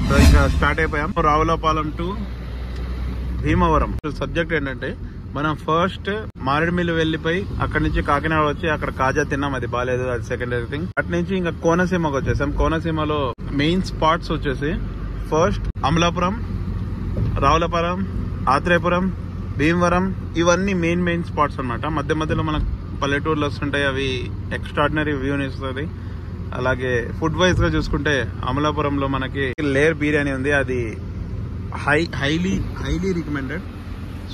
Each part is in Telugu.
సో ఇంకా స్టార్ట్ అయిపోయాం. రావులపాలెం టు భీమవరం. సబ్జెక్ట్ ఏంటంటే మనం ఫస్ట్ మారేడుమిల్లి వెళ్ళిపోయి అక్కడ నుంచి కాకినాడ వచ్చి అక్కడ కాజా తిన్నాం, అది బాగాలేదు, అది సెకండరీ థింగ్. అటు నుంచి ఇంకా కోనసీమకు వచ్చేసాం. కోనసీమలో మెయిన్ స్పాట్స్ వచ్చేసి ఫస్ట్ అమలాపురం, రావులపాలెం, ఆత్రేయపురం, భీమవరం, ఇవన్నీ మెయిన్ స్పాట్స్ అన్నమాట. మధ్య మధ్యలో మనకు పల్లెటూర్లు వస్తుంటాయి, అవి ఎక్స్ట్రాడినరీ వ్యూని ఇస్తుంది. అలాగే ఫుడ్ వైజ్ గా చూసుకుంటే అమలాపురంలో మనకి లేయర్ బిర్యానీ ఉంది, అది హైలీ రికమెండెడ్,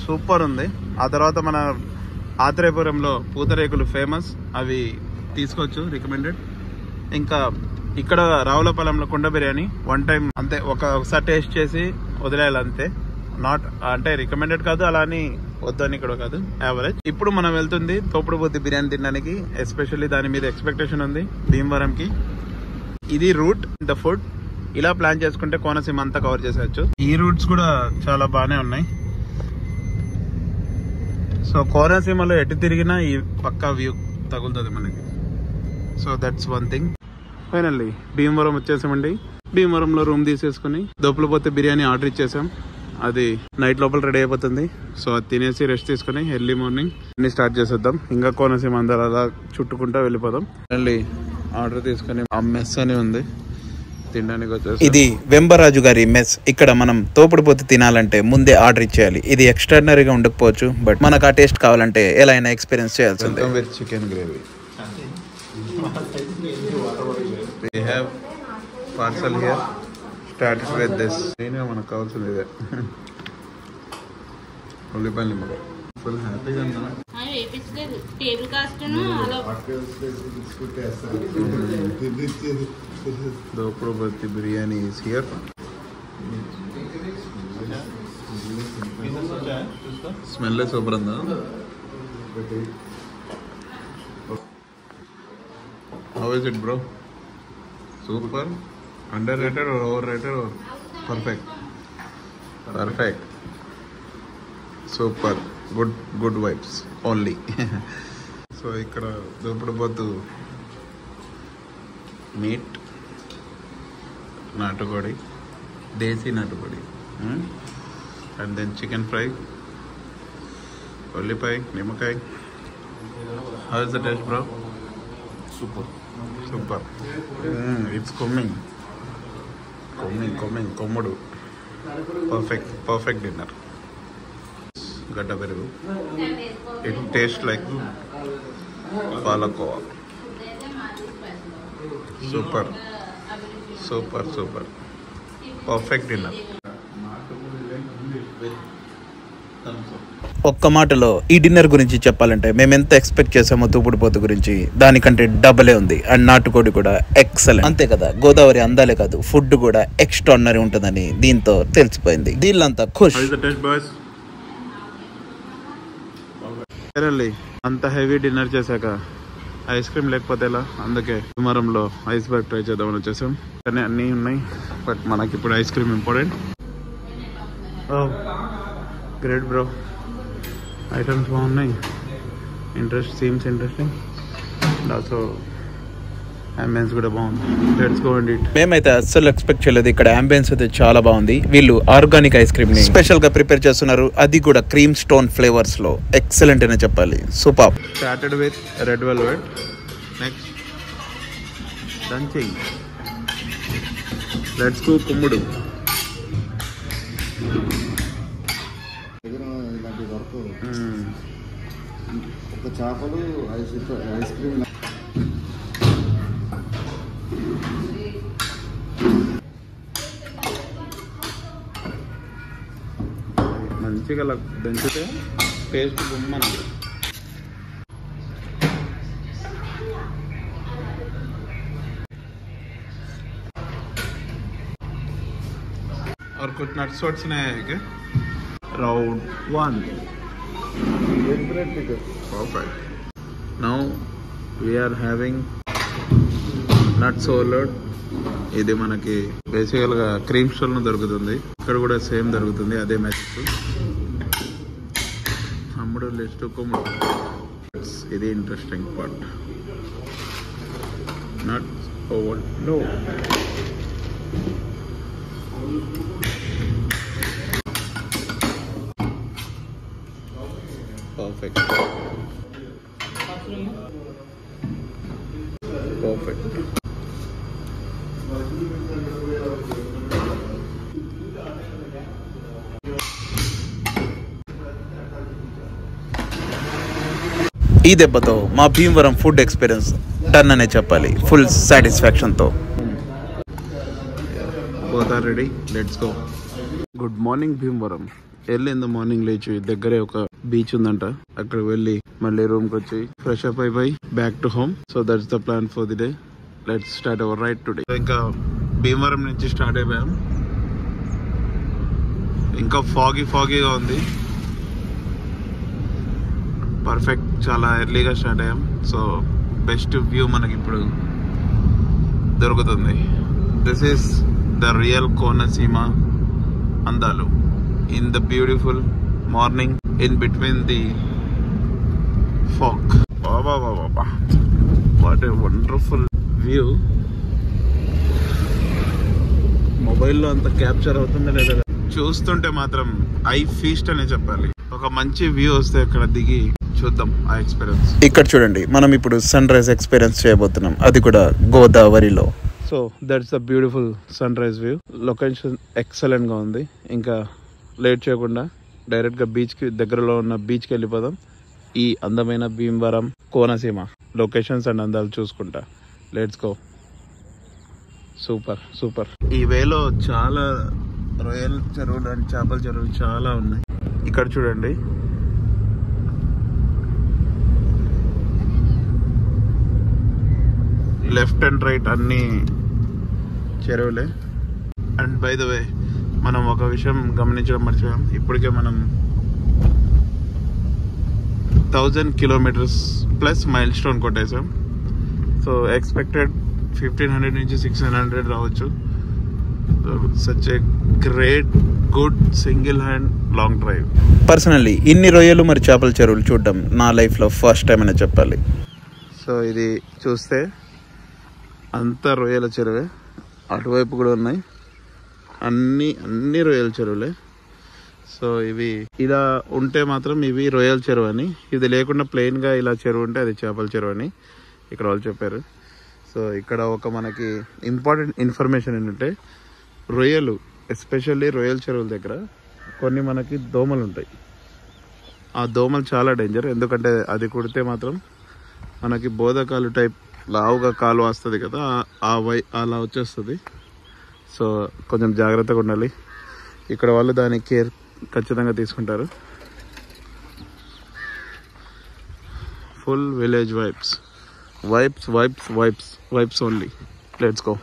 సూపర్ ఉంది. ఆ తర్వాత మన ఆత్రేయపురంలో పూతరేకులు ఫేమస్, అవి తీసుకోవచ్చు, రికమెండెడ్. ఇంకా ఇక్కడ రావులపాలెంలో కుండ బిర్యానీ వన్ టైం అంతే, ఒకసారి టేస్ట్ చేసి వదిలేయాలి అంతే. నాట్ అంటే రికమెండెడ్ కాదు, అలా అని వద్దని ఇక్కడ కాదు, యావరేజ్. ఇప్పుడు మనం వెళ్తుంది తోపుడుబోతి బిర్యానీ తినడానికి. ఎస్పెషల్లీ దాని మీద ఎక్స్పెక్టేషన్ ఉంది భీమవరంకి. ఇది రూట్, ద ఫుడ్ ఇలా ప్లాన్ చేసుకుంటే కోనసీమ అంతా కవర్ చేసేయచ్చు. ఈ రూట్స్ కూడా చాలా బాగానే ఉన్నాయి. సో కోనసీమలో ఎటు తిరిగినా ఈ పక్కా వ్యూ తగులుతుంది మనకి. So that's one thing. Finally Bhimavaram వచ్చేసామండి. భీమవరంలో రూమ్ తీసేసుకుని దోపులపోతే బిర్యానీ ఆర్డర్ ఇచ్చేసాం. అది నైట్ లోపల రెడీ అయిపోతుంది. సో అది తినేసి రెస్ట్ తీసుకుని ఎర్లీ మార్నింగ్ అన్ని స్టార్ట్ చేసేద్దాం. ఇంకా కోనసీమ అందరూ అలా చుట్టుకుంటా వెళ్ళిపోదాం. ఫైనల్లీ ఆర్డర్ తీసుకుని ఆ మెస్ అని ఉంది తినడానికి వచ్చేసి. ఇది వెంబరాజు గారి మెస్. ఇక్కడ మనం తోపుడుపోతు తినాలంటే ముందే ఆర్డర్ ఇచ్చేయాలి. ఇది ఎక్స్ట్రాడినరీగా ఉండకపోవచ్చు, బట్ మనకు ఆ టేస్ట్ కావాలంటే ఎలా అయినా ఎక్స్పీరియన్స్ చేయాల్సిందే. With chicken gravy. We have parcel here. Started with this. నేనే మనకు కావాల్సింది ఇదే. ఉల్లిపాయలు నిమ్మకాయ. ఫుల్ హ్యాపీగా ఉన్నా. టేబుల్ కాస్ట్ దోపుడుపోతి biryani is here. Smell super ఉందా? How is it, bro? Super? Underrated or overrated or perfect? Perfect. Super. Good vibes only. So ఇక్కడ దోపుడుపోతు మీట్, నాటుకోడి, దేశీ నాటుకోడి, అండ్ దెన్ చికెన్ ఫ్రై, ఉల్లిపాయ, నిమ్మకాయ. How is the taste, bro? Super. It's coming. Kommudu. Perfect dinner. Gadda perugu. It tastes like palakova. Super. Perfect dinner. ఒక్క మాటలో ఈ డిన్నర్ గురించి చెప్పాలంటే మేము ఎంత ఎక్స్పెక్ట్ చేసామో తూపుడుపోతు గురించి దానికంటే డబలే ఉంది. అండ్ నాటుకోడి కూడా ఎక్సలెంట్. అంతే కదా, గోదావరి అందాలే కాదు ఫుడ్ కూడా ఎక్స్ట్రాడినరీ ఉంటుందని దీంతో తెలిసిపోయింది. దీళ్ళంతా ఖుష్. అంత హెవీ డిన్నర్ చేశాక ఐస్ క్రీమ్ లేకపోతే ఎలా, అందుకే భీమవరంలో ఐస్ బర్గ్ ట్రై చేద్దామని వచ్చేసాం. కానీ అన్నీ ఉన్నాయి, బట్ మనకి ఇప్పుడు ice cream important. Great bro, items బాగున్నాయి. Seems interesting. ఆల్సో అంబియన్స్ కూడా బాగుంది. Let's go and eat. మేమైతే అస్సలు ఎక్స్పెక్ట్ చేయలేదు. ఇక్కడ అంబియన్స్ అయితే చాలా బాగుంది. వీళ్ళు ఆర్గానిక్ ఐస్ క్రీమ్ ని స్పెషల్ గా ప్రిపేర్ చేస్తున్నారు, అది కూడా క్రీమ్ స్టోన్ ఫ్లేవర్స్ లో. ఎక్సలెంట్ అనే చెప్పాలి. Super. Started with red velvet. Next done చెయ్యి. లెట్స్ గో కుమ్ముడు. ఒక చేపలు ఐస్ క్రీమ్ మంచిగా దంచితే టేస్ట్ గుమ్మన. और कुछ नट्स वट्स नहीं है क्या? Round 1. Perfect. Now we are having nuts overload. ఇది మనకి బేసికల్ గా క్రీమ్ స్టోర్ లో దొరుకుతుంది. ఇక్కడ కూడా సేమ్ దొరుకుతుంది, అదే మ్యాజిక్. అమ్ముడు లిస్ట్ కొమ్ముడు. ఇది interesting part. Nuts overload. Perfect. ఈ దెబ్బతో మా భీమవరం ఫుడ్ ఎక్స్పీరియన్స్ డన్ అనే చెప్పాలి, ఫుల్ సాటిస్ఫాక్షన్తో. Both are ready, let's go. Good morning Bhimavaram. Early in the morning లేచి దగ్గరే ఒక బీచ్ ఉందంట, అక్కడికి వెళ్ళి మళ్ళీ రూమ్ కి వచ్చి ఫ్రెష్ అప్ అయిపోయి back to home. So that's the plan for the day. Let's start our ride today. ఇంకా భీమవరం నుంచి స్టార్ట్ అయిపోయాం. ఇంకా ఫాగీగా ఉంది. పర్ఫెక్ట్, చాలా ఎర్లీగా స్టార్ట్ అయ్యాం. సో బెస్ట్ వ్యూ మనకి ఇప్పుడు దొరుకుతుంది. This is the real Konaseema అందాలు in the beautiful morning in between the fog. What a wonderful view. మొబైల్లో అంత క్యాప్చర్ అవుతుందా లేదా చూస్తుంటే మాత్రం ఐ ఫీస్ట్ అనే చెప్పాలి. ఒక మంచి వ్యూ వస్తే అక్కడ దిగి చూద్దాం ఆ ఎక్స్పీరియన్స్. ఇక్కడ చూడండి, మనం ఇప్పుడు సన్ రైజ్ ఎక్స్పీరియన్స్ చేయబోతున్నాం, అది కూడా గోదావరిలో. So that's the beautiful sunrise view. Location excellent గా ఉంది. ఇంకా లేట్ చేయకుండా డైరెక్ట్ గా బీచ్ కి దగ్గరలో ఉన్న బీచ్ కి వెళ్ళిపోదాం. ఈ అందమైన భీమవరం కోనసీమ లొకేషన్స్ అండ్ అందాలు చూసుకుంటా. Let's go. Super super. ఈ వేలో చాలా రొయ్యల చెరువులు అండ్ చేపల చెరువులు చాలా ఉన్నాయి. ఇక్కడ చూడండి, లెఫ్ట్ అండ్ రైట్ అన్ని చెరువులే. అండ్ బై ద వే మనం ఒక విషయం గమనించడం మర్చిపోయాం. ఇప్పటికే మనం 1000 kilometers ప్లస్ మైల్ స్టోన్ కొట్టేసాం. సో ఎక్స్పెక్టెడ్ 1500 నుంచి 600 రావచ్చు. Such a great good single hand long drive. Personally ఇన్ని రొయ్యలు మరి చేపల చెరువులు చూడడం నా లైఫ్లో ఫస్ట్ టైం అనే చెప్పాలి. సో ఇది చూస్తే అంతా రొయ్యల చెరువే. అటువైపు కూడా ఉన్నాయి, అన్ని రొయ్యల చెరువులే. సో ఇవి ఇలా ఉంటే మాత్రం ఇవి రొయ్యల చెరువు అని, ఇది లేకుండా ప్లెయిన్ గా ఇలా చెరువు ఉంటే అది చేపల చెరువు అని ఇక్కడ వాళ్ళు చెప్పారు. సో ఇక్కడ ఒక మనకి ఇంపార్టెంట్ ఇన్ఫర్మేషన్ ఏంటంటే, రొయ్యలు ఎస్పెషల్లీ రొయ్యల చెరువుల దగ్గర కొన్ని మనకి దోమలు ఉంటాయి. ఆ దోమలు చాలా డేంజర్. ఎందుకంటే అది కుడితే మాత్రం మనకి బోధకాలు టైప్ లావుగా కాలు వస్తుంది కదా, అలా వచ్చేస్తుంది. సో కొంచెం జాగ్రత్తగా ఉండాలి. ఇక్కడ వాళ్ళు దాని కేర్ ఖచ్చితంగా తీసుకుంటారు. Full village vibes only. Let's go.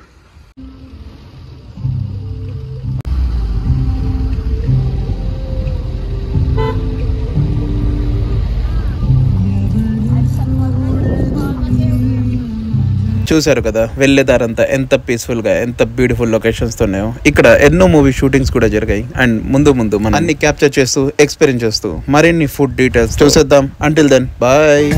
చూసారు కదా వెళ్ళేదారంతా ఎంత పీస్ఫుల్గా, ఎంత బ్యూటిఫుల్ లొకేషన్స్తో ఉన్నాయో. ఇక్కడ ఎన్నో మూవీ షూటింగ్స్ కూడా జరిగాయి. అండ్ ముందు మనం అన్ని క్యాప్చర్ చేస్తూ ఎక్స్పీరియన్స్ చేస్తూ మరిన్ని ఫుడ్ డీటెయిల్స్ చూసేద్దాం. Until then bye.